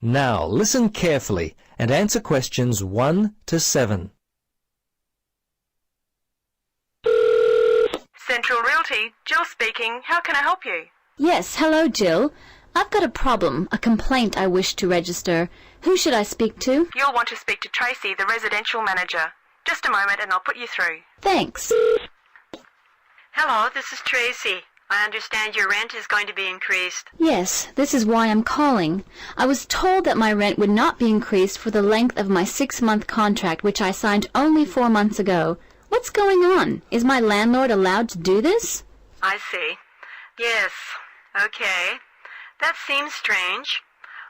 Now listen carefully and answer questions 1 to 7. Central Realty, Jill speaking. How can I help you? Yes, hello, Jill. I've got a problem, a complaint I wish to register. Who should I speak to? You'll want to speak to Tracy, the residential manager. Just a moment and I'll put you through. Thanks. Hello, this is Tracy. I understand your rent is going to be increased. Yes, this is why I'm calling. I was told that my rent would not be increased for the length of my 6-month contract, which I signed only 4 months ago. What's going on? Is my landlord allowed to do this? I see. Yes. Okay. That seems strange.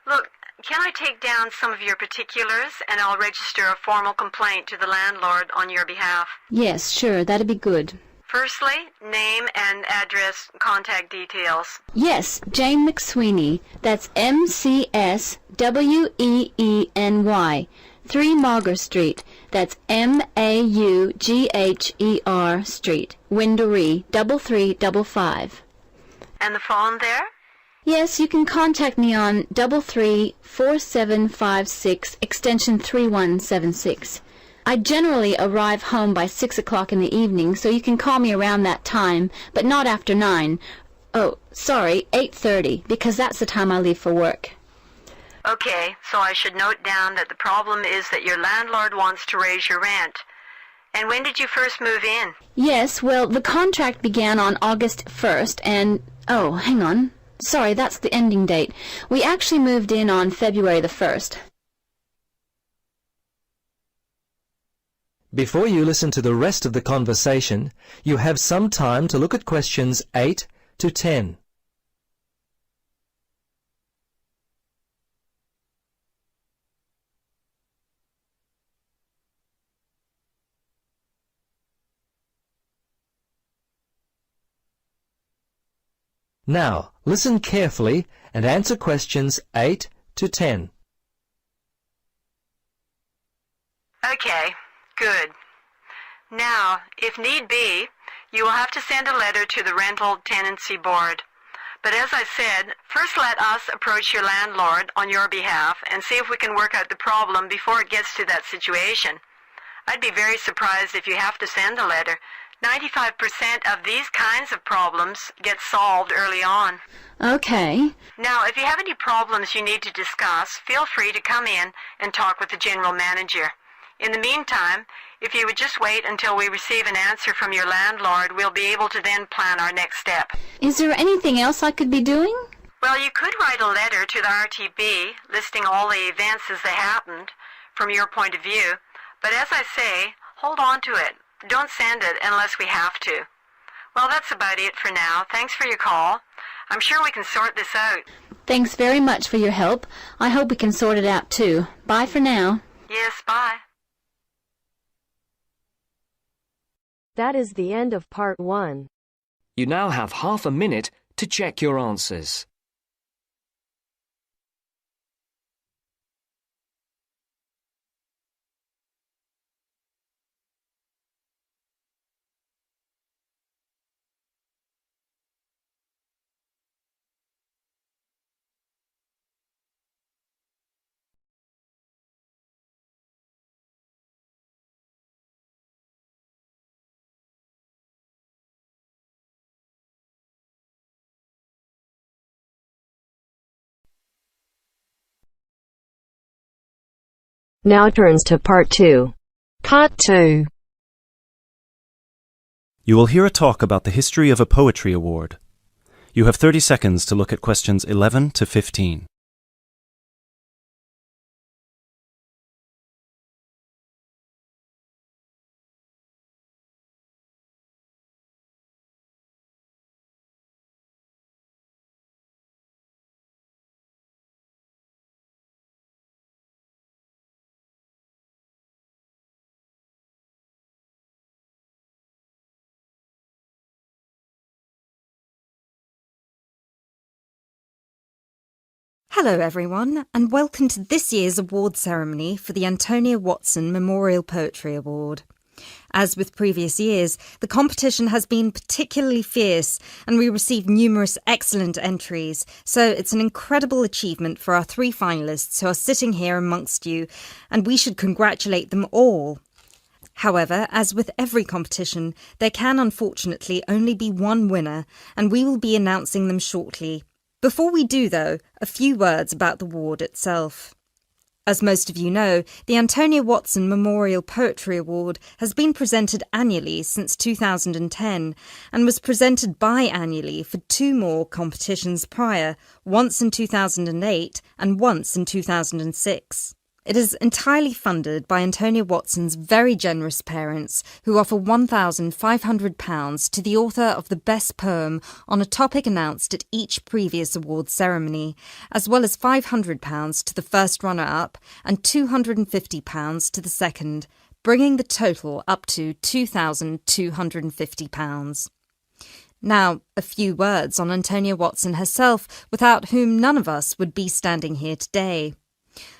Look, can I take down some of your particulars and I'll register a formal complaint to the landlord on your behalf? Yes, sure, that'd be good. Firstly, name and address, contact details. Yes, Jane McSweeney. That's McSweeny. 3 Mauger Street. That's Maugher Street. Winderee, 3355. And the phone there? Yes, you can contact me on 334756 extension 3176. I generally arrive home by 6 o'clock in the evening, so you can call me around that time, but not after 9. Oh, sorry, 8:30, because that's the time I leave for work. Okay, so I should note down that the problem is that your landlord wants to raise your rent. And when did you first move in? Yes, well, the contract began on August 1st, and... oh, hang on. Sorry, that's the ending date. We actually moved in on February the 1st. Before you listen to the rest of the conversation, you have some time to look at questions 8 to 10. Now, listen carefully and answer questions 8 to 10. Okay, good. Now, if need be, you will have to send a letter to the Rental Tenancy Board. But as I said, first let us approach your landlord on your behalf and see if we can work out the problem before it gets to that situation. I'd be very surprised if you have to send a letter. 95% of these kinds of problems get solved early on. Okay. Now, if you have any problems you need to discuss, feel free to come in and talk with the general manager. In the meantime, if you would just wait until we receive an answer from your landlord, we'll be able to then plan our next step. Is there anything else I could be doing? Well, you could write a letter to the RTB listing all the events as they happened from your point of view. But as I say, hold on to it. Don't send it unless we have to. Well, that's about it for now. Thanks for your call. I'm sure we can sort this out. Thanks very much for your help. I hope we can sort it out too. Bye for now. Yes, bye. That is the end of part 1. You now have half a minute to check your answers. Now turns to part 2. Part 2. You will hear a talk about the history of a poetry award. You have 30 seconds to look at questions 11 to 15. Hello everyone, and welcome to this year's award ceremony for the Antonia Watson Memorial Poetry Award. As with previous years, the competition has been particularly fierce and we received numerous excellent entries, so it's an incredible achievement for our 3 finalists who are sitting here amongst you, and we should congratulate them all. However, as with every competition, there can unfortunately only be one winner, and we will be announcing them shortly. Before we do, though, a few words about the award itself. As most of you know, the Antonia Watson Memorial Poetry Award has been presented annually since 2010 and was presented biannually for 2 more competitions prior, once in 2008 and once in 2006. It is entirely funded by Antonia Watson's very generous parents, who offer £1,500 to the author of the best poem on a topic announced at each previous awards ceremony, as well as £500 to the first runner-up and £250 to the second, bringing the total up to £2,250. Now, a few words on Antonia Watson herself, without whom none of us would be standing here today.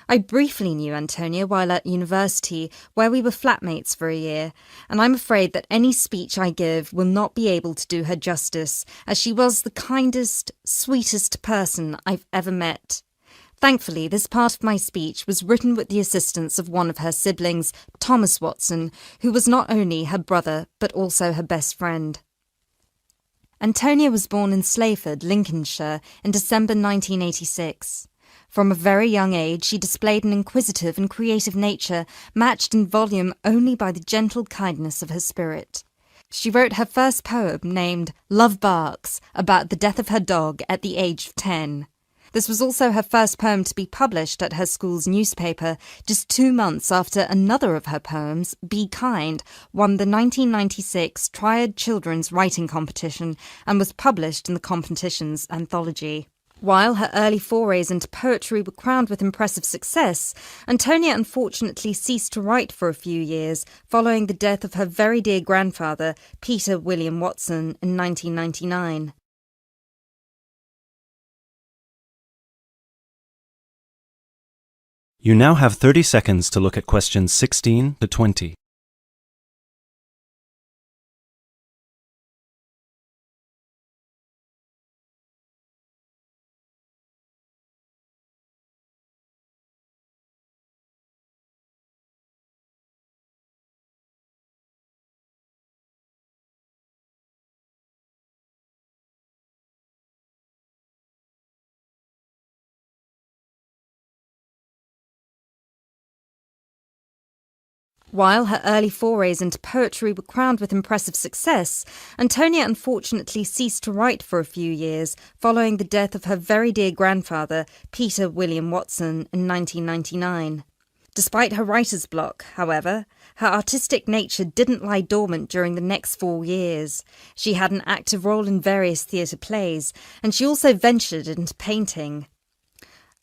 I briefly knew Antonia while at university, where we were flatmates for a year, and I'm afraid that any speech I give will not be able to do her justice, as she was the kindest, sweetest person I've ever met. Thankfully, this part of my speech was written with the assistance of one of her siblings, Thomas Watson, who was not only her brother, but also her best friend. Antonia was born in Slayford, Lincolnshire, in December 1986. From a very young age, she displayed an inquisitive and creative nature, matched in volume only by the gentle kindness of her spirit. She wrote her first poem, named Love Barks, about the death of her dog at the age of 10. This was also her first poem to be published at her school's newspaper, just 2 months after another of her poems, Be Kind, won the 1996 Triad Children's Writing Competition and was published in the competition's anthology. While her early forays into poetry were crowned with impressive success, Antonia unfortunately ceased to write for a few years following the death of her very dear grandfather, Peter William Watson, in 1999. You now have 30 seconds to look at questions 16 to 20. While her early forays into poetry were crowned with impressive success, Antonia unfortunately ceased to write for a few years following the death of her very dear grandfather, Peter William Watson, in 1999. Despite her writer's block, however, her artistic nature didn't lie dormant during the next 4 years. She had an active role in various theatre plays, and she also ventured into painting.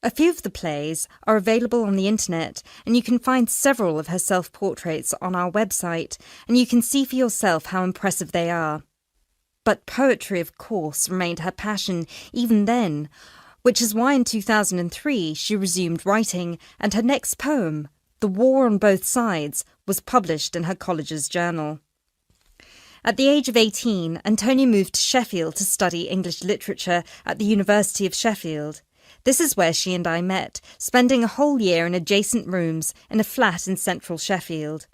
A few of the plays are available on the internet, and you can find several of her self-portraits on our website, and you can see for yourself how impressive they are. But poetry, of course, remained her passion even then, which is why in 2003 she resumed writing, and her next poem, The War on Both Sides, was published in her college's journal. At the age of 18, Antonia moved to Sheffield to study English literature at the University of Sheffield. This is where she and I met, spending a whole year in adjacent rooms in a flat in central Sheffield.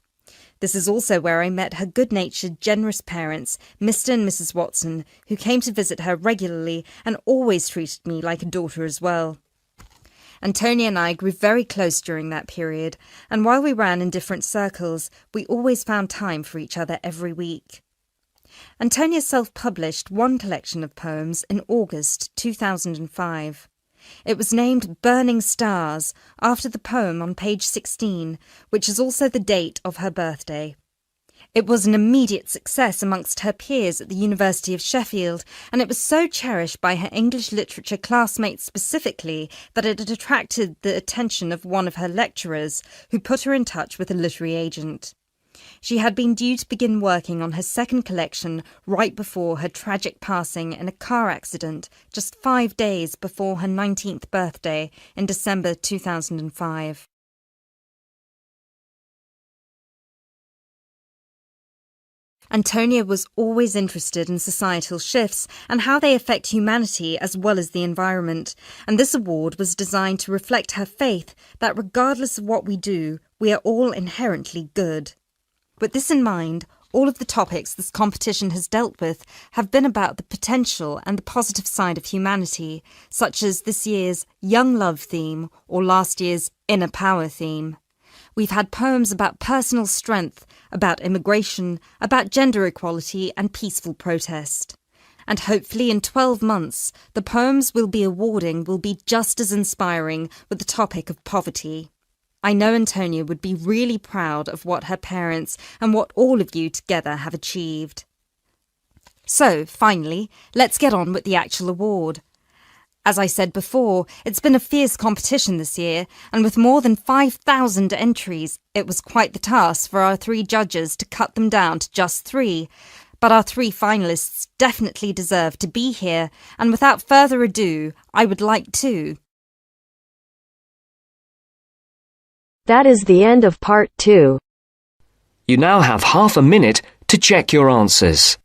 This is also where I met her good-natured, generous parents, Mr. and Mrs. Watson, who came to visit her regularly and always treated me like a daughter as well. Antonia and I grew very close during that period, and while we ran in different circles, we always found time for each other every week. Antonia self-published one collection of poems in August 2005. It was named Burning Stars, after the poem on page 16, which is also the date of her birthday. It was an immediate success amongst her peers at the University of Sheffield, and it was so cherished by her English literature classmates specifically that it had attracted the attention of one of her lecturers, who put her in touch with a literary agent. She had been due to begin working on her second collection right before her tragic passing in a car accident just 5 days before her 19th birthday in December 2005. Antonia was always interested in societal shifts and how they affect humanity as well as the environment, and this award was designed to reflect her faith that regardless of what we do, we are all inherently good. With this in mind, all of the topics this competition has dealt with have been about the potential and the positive side of humanity, such as this year's Young Love theme or last year's Inner Power theme. We've had poems about personal strength, about immigration, about gender equality and peaceful protest. And hopefully in 12 months, the poems we'll be awarding will be just as inspiring with the topic of poverty. I know Antonia would be really proud of what her parents and what all of you together have achieved. So, finally, let's get on with the actual award. As I said before, it's been a fierce competition this year, and with more than 5,000 entries, it was quite the task for our 3 judges to cut them down to just 3. But our 3 finalists definitely deserve to be here, and without further ado, I would like to... That is the end of part 2. You now have half a minute to check your answers.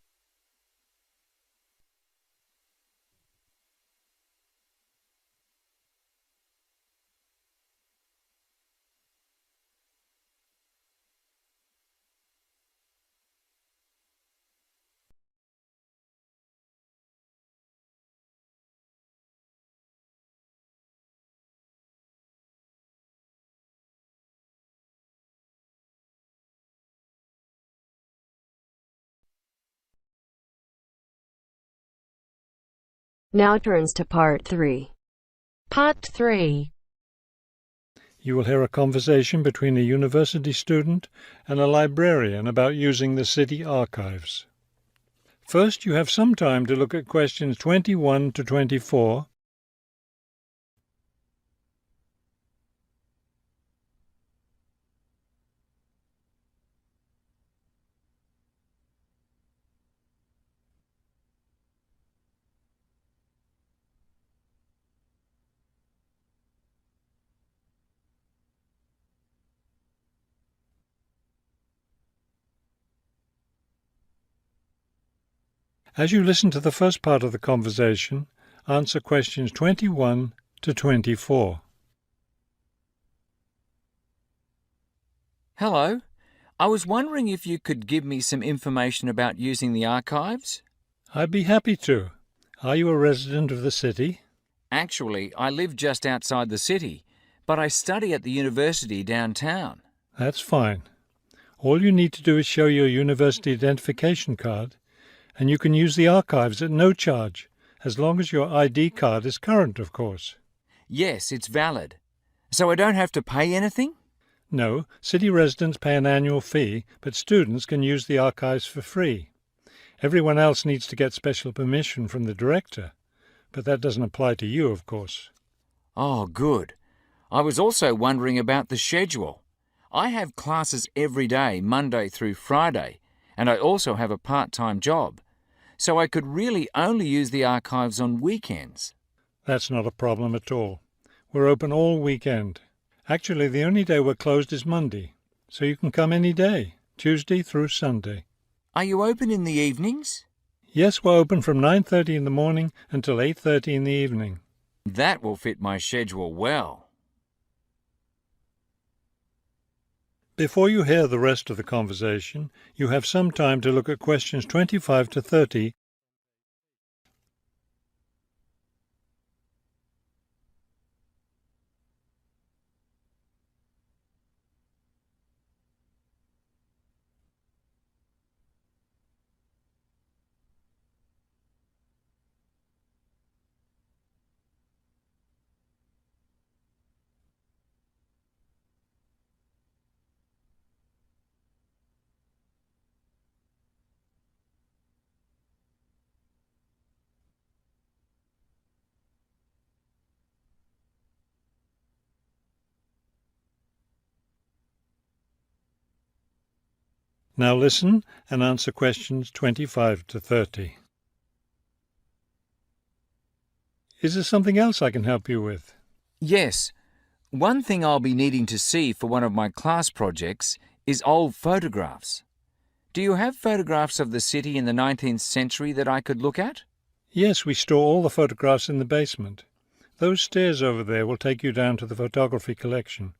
Now turns to part 3. Part 3. You will hear a conversation between a university student and a librarian about using the city archives. First, you have some time to look at questions 21 to 24. As you listen to the first part of the conversation, answer questions 21 to 24. Hello. I was wondering if you could give me some information about using the archives? I'd be happy to. Are you a resident of the city? Actually, I live just outside the city, but I study at the university downtown. That's fine. All you need to do is show your university identification card, and you can use the archives at no charge, as long as your ID card is current, of course. Yes, it's valid. So I don't have to pay anything? No, city residents pay an annual fee, but students can use the archives for free. Everyone else needs to get special permission from the director, but that doesn't apply to you, of course. Oh, good. I was also wondering about the schedule. I have classes every day, Monday through Friday, and I also have a part-time job, so I could really only use the archives on weekends. That's not a problem at all. We're open all weekend. Actually, the only day we're closed is Monday, so you can come any day, Tuesday through Sunday. Are you open in the evenings? Yes, we're open from 9:30 in the morning until 8:30 in the evening. That will fit my schedule well. Before you hear the rest of the conversation, you have some time to look at questions 25 to 30. Now listen and answer questions 25 to 30. Is there something else I can help you with? Yes. One thing I'll be needing to see for one of my class projects is old photographs. Do you have photographs of the city in the 19th century that I could look at? Yes, we store all the photographs in the basement. Those stairs over there will take you down to the photography collection.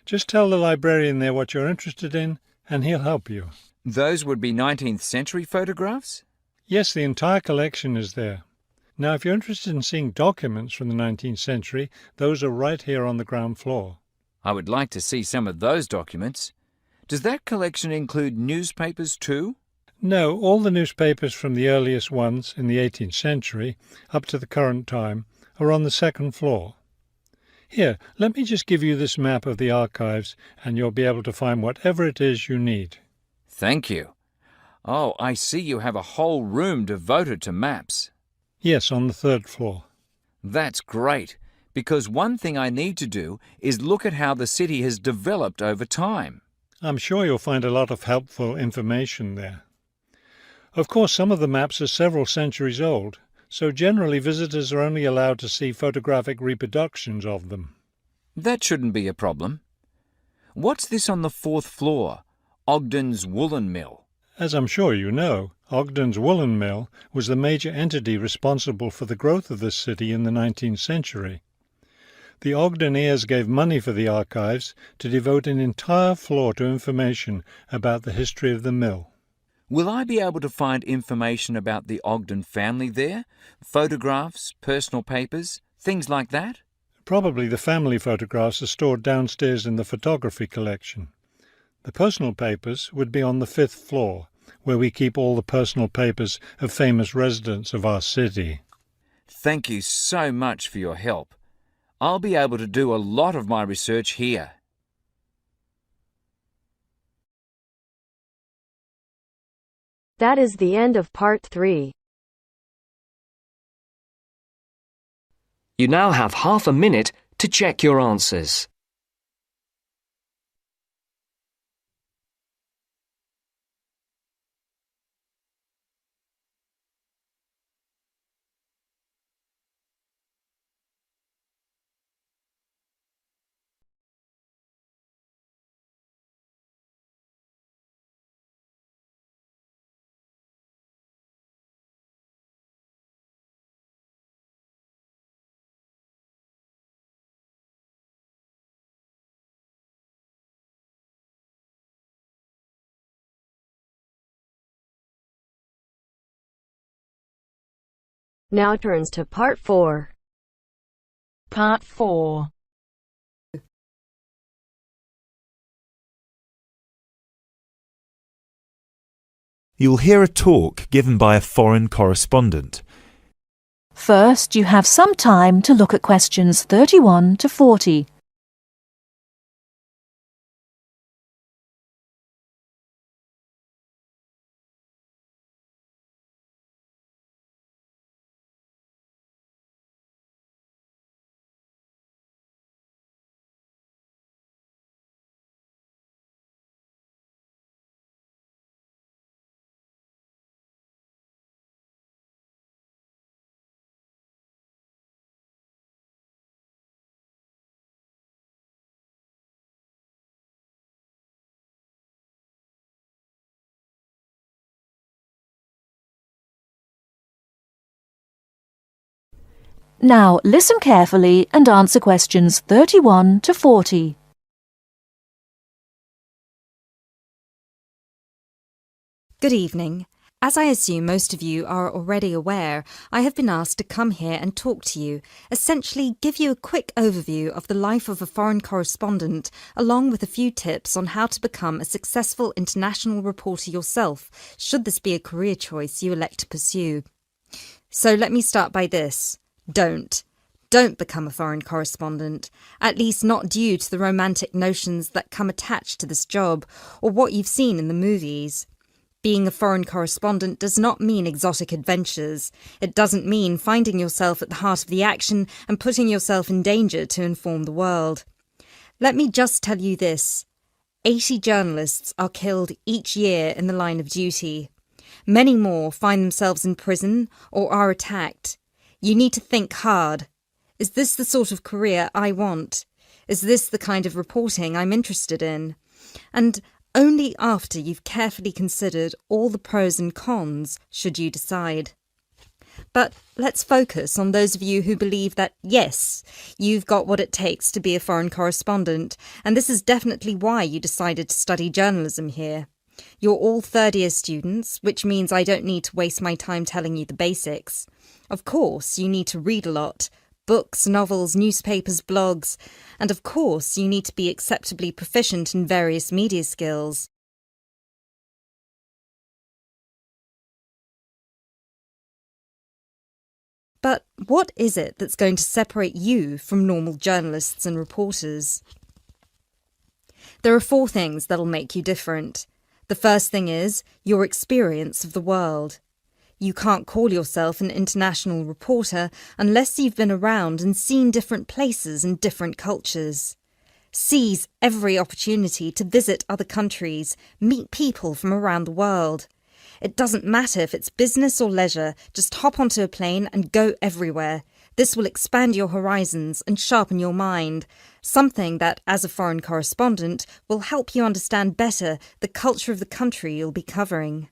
Just tell the librarian there what you're interested in, and he'll help you. Those would be 19th century photographs? Yes, the entire collection is there. Now, if you're interested in seeing documents from the 19th century, those are right here on the ground floor. I would like to see some of those documents. Does that collection include newspapers too? No, all the newspapers from the earliest ones in the 18th century up to the current time are on the second floor. Here, let me just give you this map of the archives and you'll be able to find whatever it is you need. Thank you. Oh, I see you have a whole room devoted to maps. Yes, on the third floor. That's great, because one thing I need to do is look at how the city has developed over time. I'm sure you'll find a lot of helpful information there. Of course, some of the maps are several centuries old, so generally visitors are only allowed to see photographic reproductions of them. That shouldn't be a problem. What's this on the fourth floor? Ogden's Woolen Mill. As I'm sure you know, Ogden's Woolen Mill was the major entity responsible for the growth of this city in the 19th century. The Ogden heirs gave money for the archives to devote an entire floor to information about the history of the mill. Will I be able to find information about the Ogden family there? Photographs, personal papers, things like that? Probably the family photographs are stored downstairs in the photography collection. The personal papers would be on the fifth floor, where we keep all the personal papers of famous residents of our city. Thank you so much for your help. I'll be able to do a lot of my research here. That is the end of part 3. You now have half a minute to check your answers. Now turns to part 4. Part 4. You'll hear a talk given by a foreign correspondent. First, you have some time to look at questions 31 to 40. Now, listen carefully and answer questions 31 to 40. Good evening. As I assume most of you are already aware, I have been asked to come here and talk to you, essentially give you a quick overview of the life of a foreign correspondent, along with a few tips on how to become a successful international reporter yourself, should this be a career choice you elect to pursue. So let me start by this. Don't become a foreign correspondent, at least not due to the romantic notions that come attached to this job, or what you've seen in the movies. Being a foreign correspondent does not mean exotic adventures. It doesn't mean finding yourself at the heart of the action and putting yourself in danger to inform the world. Let me just tell you this. 80 journalists are killed each year in the line of duty. Many more find themselves in prison or are attacked. You need to think hard. Is this the sort of career I want? Is this the kind of reporting I'm interested in? And Only after you've carefully considered all the pros and cons should you decide. But let's focus on those of you who believe that, yes, you've got what it takes to be a foreign correspondent, and this is definitely why you decided to study journalism here. You're all third-year students, which means I don't need to waste my time telling you the basics. Of course, you need to read a lot. Books, novels, newspapers, blogs, and of course you need to be acceptably proficient in various media skills. But what is it that's going to separate you from normal journalists and reporters? There are 4 things that'll make you different. The first thing is your experience of the world. You can't call yourself an international reporter unless you've been around and seen different places and different cultures. Seize every opportunity to visit other countries, meet people from around the world. It doesn't matter if it's business or leisure, just hop onto a plane and go everywhere. This will expand your horizons and sharpen your mind, something that, as a foreign correspondent, will help you understand better the culture of the country you'll be covering.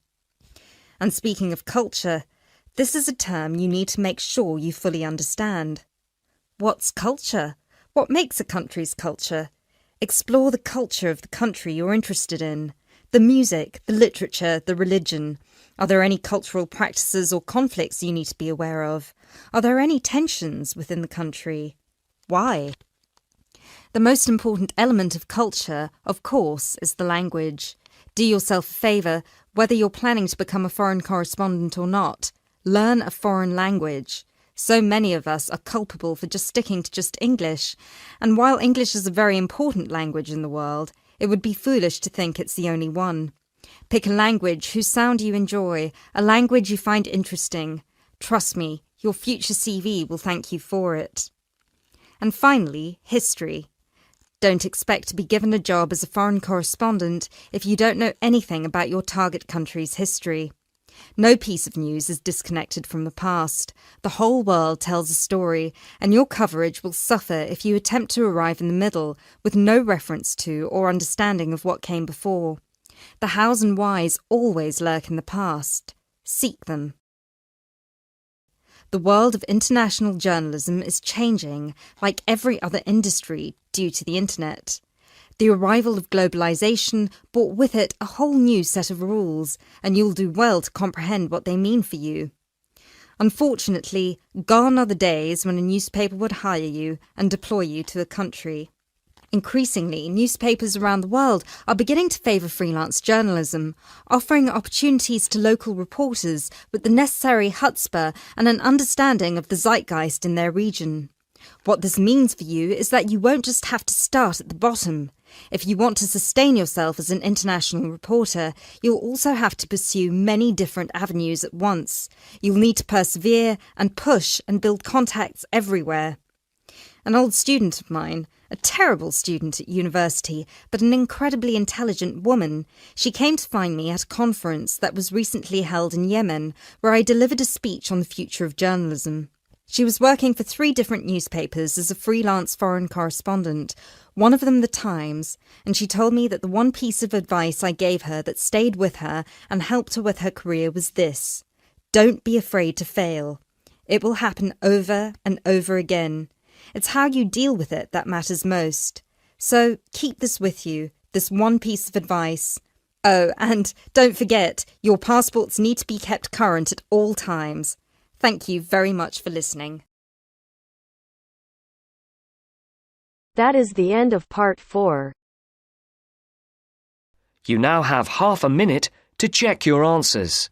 And speaking of culture, this is a term you need to make sure you fully understand. What's culture? What makes a country's culture? Explore the culture of the country you're interested in. The music, the literature, the religion. Are there any cultural practices or conflicts you need to be aware of? Are there any tensions within the country? Why? The most important element of culture, of course, is the language. Do yourself a favour, whether you're planning to become a foreign correspondent or not. Learn a foreign language. So many of us are culpable for just sticking to just English, and while English is a very important language in the world, it would be foolish to think it's the only one. Pick a language whose sound you enjoy, a language you find interesting. Trust me, your future CV will thank you for it. And finally, history. Don't expect to be given a job as a foreign correspondent if you don't know anything about your target country's history. No piece of news is disconnected from the past. The whole world tells a story, and your coverage will suffer if you attempt to arrive in the middle with no reference to or understanding of what came before. The hows and whys always lurk in the past. Seek them. The world of international journalism is changing, like every other industry, due to the internet. The arrival of globalization brought with it a whole new set of rules, and you'll do well to comprehend what they mean for you. Unfortunately, gone are the days when a newspaper would hire you and deploy you to a country. Increasingly, newspapers around the world are beginning to favour freelance journalism, offering opportunities to local reporters with the necessary chutzpah and an understanding of the zeitgeist in their region. What this means for you is that you won't just have to start at the bottom. If you want to sustain yourself as an international reporter, you'll also have to pursue many different avenues at once. You'll need to persevere and push and build contacts everywhere. An old student of mine, a terrible student at university, but an incredibly intelligent woman, she came to find me at a conference that was recently held in Yemen, where I delivered a speech on the future of journalism. She was working for 3 different newspapers as a freelance foreign correspondent, one of them The Times, and she told me that the one piece of advice I gave her that stayed with her and helped her with her career was this: don't be afraid to fail. It will happen over and over again. It's how you deal with it that matters most. So keep this with you, this one piece of advice. Oh, and don't forget, your passports need to be kept current at all times. Thank you very much for listening. That is the end of part 4. You now have half a minute to check your answers.